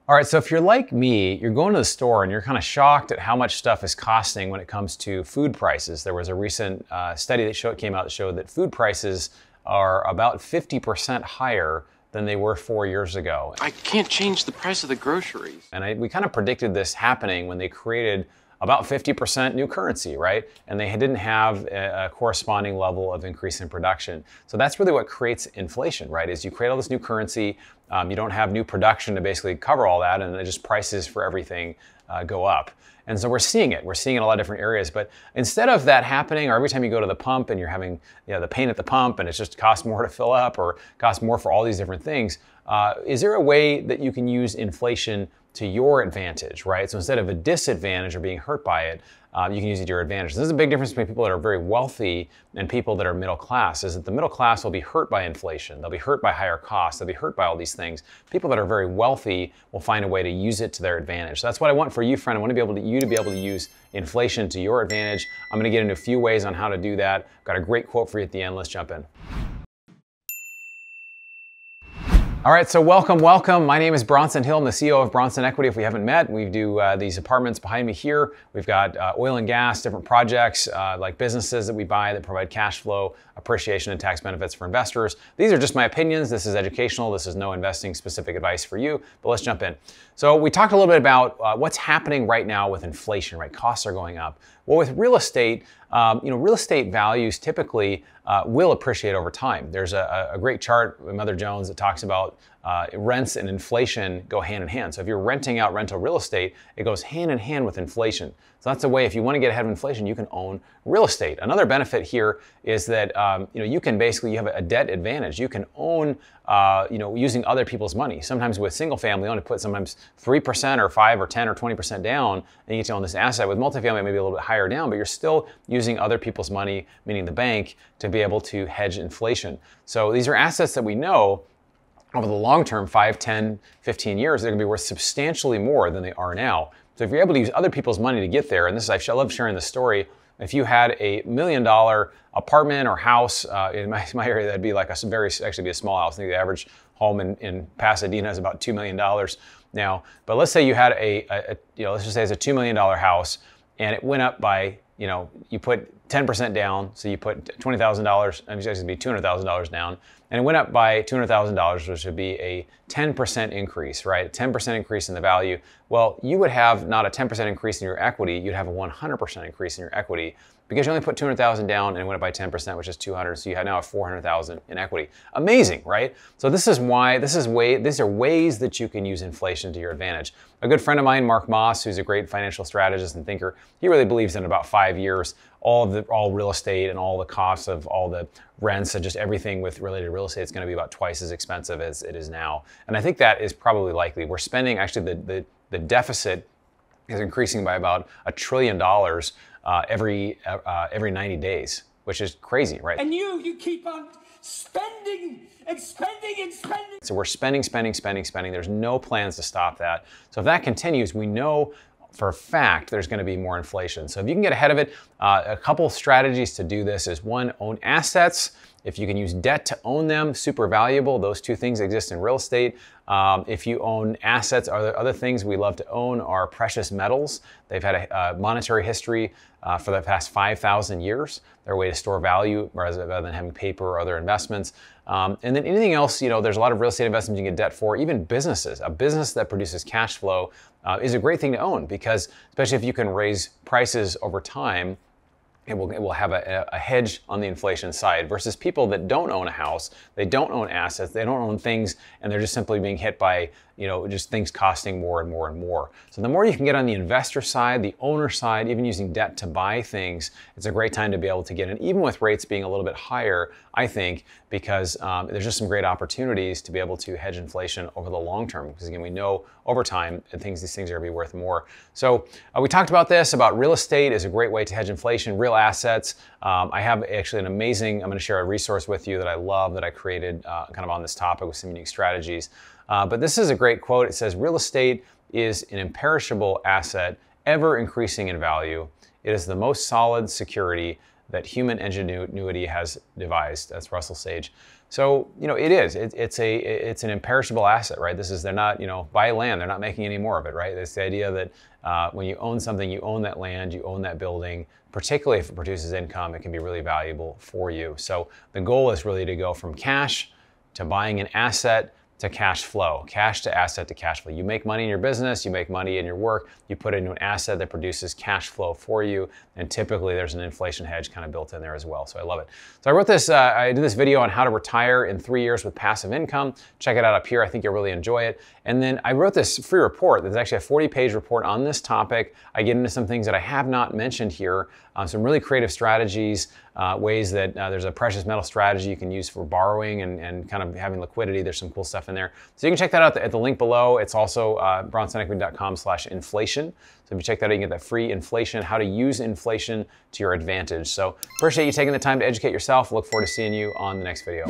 All right, so if you're like me, you're going to the store and you're kind of shocked at how much stuff is costing when it comes to food prices. There was a recent study that came out that showed that food prices are about 50% higher than they were 4 years ago. I can't change the price of the groceries. And we kind of predicted this happening when they created about 50% new currency, right? And they didn't have a corresponding level of increase in production. So that's really what creates inflation, right? Is you create all this new currency, you don't have new production to basically cover all that, and it just prices for everything go up. And so we're seeing it. We're seeing it in a lot of different areas. But instead of that happening, or every time you go to the pump and you're having the pain at the pump and it just costs more to fill up or costs more for all these different things, is there a way that you can use inflation to your advantage, right? So instead of a disadvantage or being hurt by it, you can use it to your advantage. This is a big difference between people that are very wealthy and people that are middle class, is that the middle class will be hurt by inflation. They'll be hurt by higher costs. They'll be hurt by all these things. People that are very wealthy will find a way to use it to their advantage. So that's what I want for you, friend. I want you to be able to use inflation to your advantage. I'm going to get into a few ways on how to do that. Got a great quote for you at the end. Let's jump in. All right, so welcome. My name is Bronson Hill. I'm the CEO of Bronson Equity. If we haven't met, we do these apartments behind me here. We've got oil and gas, different projects, like businesses that we buy that provide cash flow, appreciation, and tax benefits for investors. These are just my opinions. This is educational. This is no investing specific advice for you, but let's jump in. So we talked a little bit about what's happening right now with inflation, right? Costs are going up. Well, with real estate, real estate values typically will appreciate over time. There's a great chart by Mother Jones that talks about rents and inflation go hand in hand. So if you're renting out rental real estate, it goes hand in hand with inflation. So that's the way, if you want to get ahead of inflation, you can own real estate. Another benefit here is that you can you have a debt advantage. You can own using other people's money. Sometimes with single family, you only put sometimes 3% or 5 or 10 or 20% down, and you get to own this asset. With multifamily, maybe a little bit higher down, but you're still using other people's money, meaning the bank, to be able to hedge inflation. So these are assets that we know over the long term, 5, 10, 15 years, they're going to be worth substantially more than they are now. So if you're able to use other people's money to get there, and I love sharing this story. If you had $1 million apartment or house in my area, that'd be like actually be a small house. I think the average home in Pasadena is about $2 million now. But let's say you had let's just say it's a $2 million house, and it went up by, you put 10% down, so you put $20,000, it would be $200,000 down, and it went up by $200,000, which would be a 10% increase, right? 10% increase in the value. Well, you would have not a 10% increase in your equity, you'd have a 100% increase in your equity, because you only put $200,000 down and it went up by 10%, which is $200,000, so you now have $400,000 in equity. Amazing, right? So these are ways that you can use inflation to your advantage. A good friend of mine, Mark Moss, who's a great financial strategist and thinker, he really believes in about 5 years, all real estate and all the costs of all the rents and just everything related to real estate is going to be about twice as expensive as it is now. And I think that is probably likely. We're spending, actually the deficit is increasing by about $1 trillion every 90 days, which is crazy, right? And you keep on spending and spending and spending. So we're spending. There's no plans to stop that. So if that continues, we know for a fact there's going to be more inflation. So if you can get ahead of it, a couple strategies to do this is, one, own assets. If you can use debt to own them, super valuable. Those two things exist in real estate. If you own assets, other things we love to own are precious metals. They've had a monetary history for the past 5,000 years. They're a way to store value rather than having paper or other investments. And then anything else, there's a lot of real estate investments you can get debt for. Even businesses. A business that produces cash flow is a great thing to own, because especially if you can raise prices over time, it will have a hedge on the inflation side, versus people that don't own a house, they don't own assets, they don't own things, and they're just simply being hit by just things costing more and more and more. So the more you can get on the investor side, the owner side, even using debt to buy things, it's a great time to be able to get in, even with rates being a little bit higher, I think, because there's just some great opportunities to be able to hedge inflation over the long term. Because again, we know over time these things are going to be worth more. So we talked about this, about real estate is a great way to hedge inflation, real assets. I have actually I'm going to share a resource with you that I love, that I created kind of on this topic with some unique strategies. But this is a great quote. It says, real estate is an imperishable asset, ever increasing in value. It is the most solid security that human ingenuity has devised. That's Russell Sage. So, it is. It's an imperishable asset, right? They're not, buy land, they're not making any more of it, right? It's the idea that when you own something, you own that land, you own that building, particularly if it produces income, it can be really valuable for you. So the goal is really to go from cash to buying an asset to cash flow, cash to asset to cash flow. You make money in your business, you make money in your work, you put it into an asset that produces cash flow for you, and typically there's an inflation hedge kind of built in there as well. So I love it. So I wrote this, I did this video on how to retire in 3 years with passive income. Check it out up here. I think you'll really enjoy it. And then I wrote this free report. There's actually a 40-page report on this topic. I get into some things that I have not mentioned here, some really creative strategies, ways that there's a precious metal strategy you can use for borrowing and kind of having liquidity. There's some cool stuff in there. So you can check that out at the link below. It's also bronsonequity.com/inflation. So if you check that out, you can get that free inflation, how to use inflation to your advantage. So appreciate you taking the time to educate yourself. Look forward to seeing you on the next video.